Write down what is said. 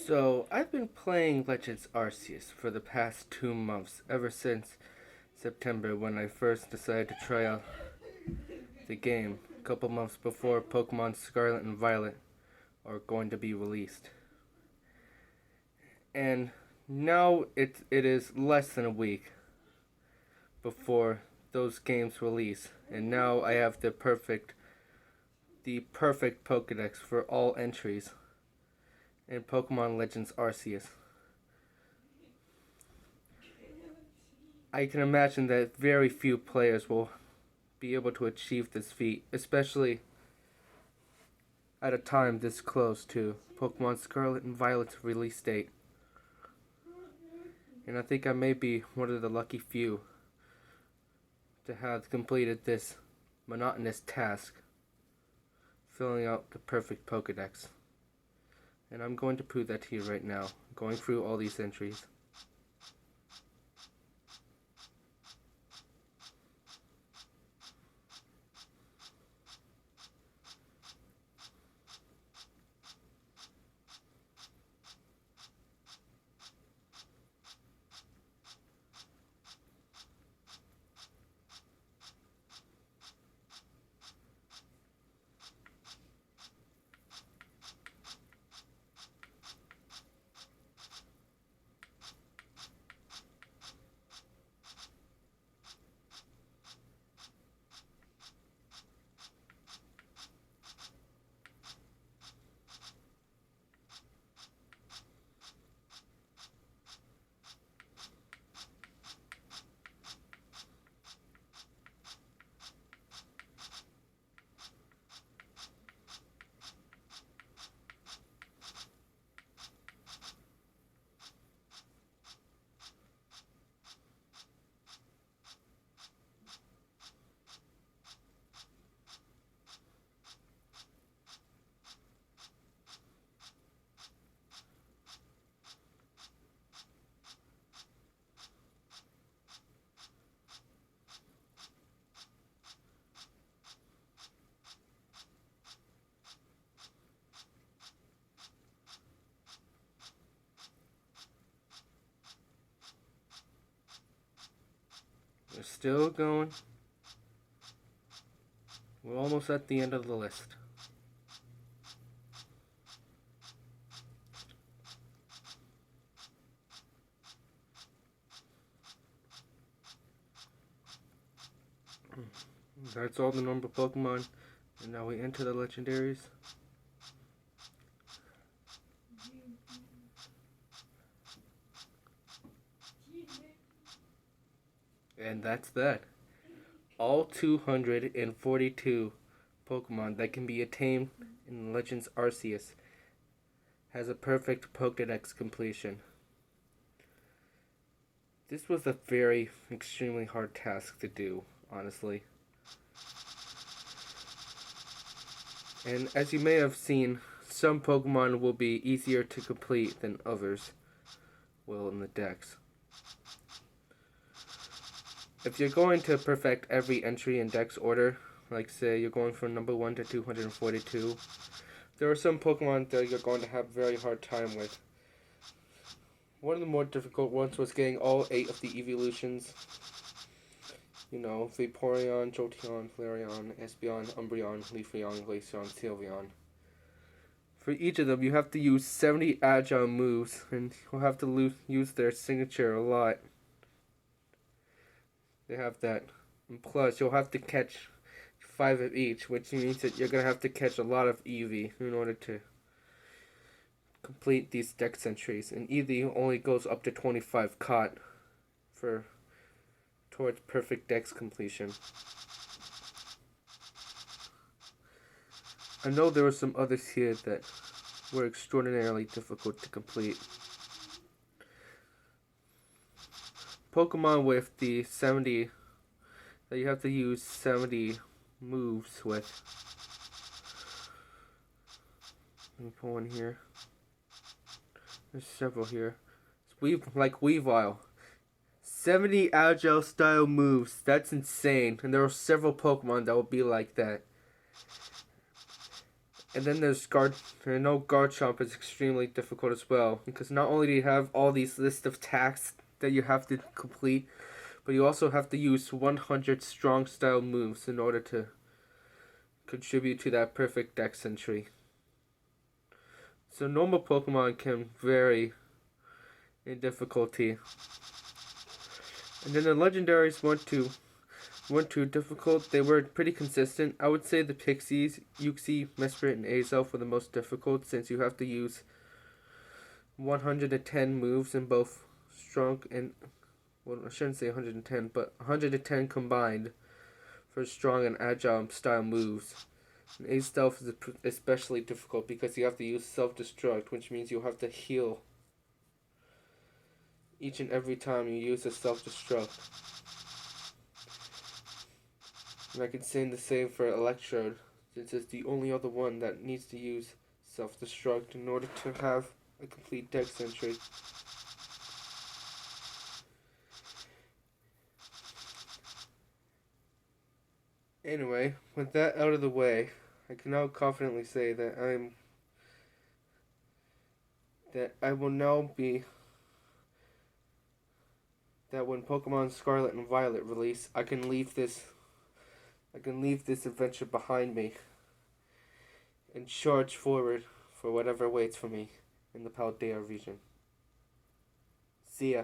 So, I've been playing Legends Arceus for the past 2 months, ever since September when I first decided to try out the game, a couple months before Pokemon Scarlet and Violet are going to be released. And now it is less than a week before those games release, and now I have the perfect Pokedex for all entries in Pokemon Legends Arceus. I can imagine that very few players will be able to achieve this feat, especially at a time this close to Pokemon Scarlet and Violet's release date. And I think I may be one of the lucky few to have completed this monotonous task, filling out the perfect Pokedex. And I'm going to prove that to you right now, going through all these entries. We're still going. We're almost at the end of the list. That's all the normal Pokemon. And now we enter the legendaries. And that's that. All 242 Pokemon that can be attained in Legends Arceus has a perfect Pokedex completion. This was a very extremely hard task to do, honestly. And as you may have seen, some Pokemon will be easier to complete than others will in the Dex. If you're going to perfect every entry in Dex order, like say you're going from number 1 to 242, there are some Pokemon that you're going to have a very hard time with. One of the more difficult ones was getting all 8 of the evolutions. You know, Vaporeon, Jolteon, Flareon, Espeon, Umbreon, Leafeon, Glaceon, Sylveon. For each of them, you have to use 70 agile moves, and you'll have to use their signature a lot. They have that. And plus, you'll have to catch 5 of each, which means that you're going to have to catch a lot of Eevee in order to complete these Dex entries. And Eevee only goes up to 25 caught towards perfect Dex completion. I know there were some others here that were extraordinarily difficult to complete. Pokemon with the 70 that you have to use 70 moves with. Let me pull one here. There's several here. It's like Weavile. 70 Agile style moves. That's insane. And there are several Pokemon that will be like that. And then there's guard. I know Garchomp is extremely difficult as well because not only do you have all these list of tasks that you have to complete, but you also have to use 100 strong style moves in order to contribute to that perfect dex entry. So normal Pokemon can vary in difficulty. And then the legendaries weren't too difficult. They were pretty consistent. I would say the Pixies, Uxie, Mesprit, and Azelf were the most difficult since you have to use 110 moves in both strong and, well, I shouldn't say 110, but 110 combined for strong and agile style moves. And Azelf is especially difficult because you have to use self-destruct, which means you have to heal each and every time you use a self-destruct. And I can say the same for Electrode, since it's the only other one that needs to use self-destruct in order to have a complete dex entry. Anyway, with that out of the way, I can now confidently say that I will now be that when Pokemon Scarlet and Violet release, I can leave this adventure behind me and charge forward for whatever waits for me in the Paldea region. See ya.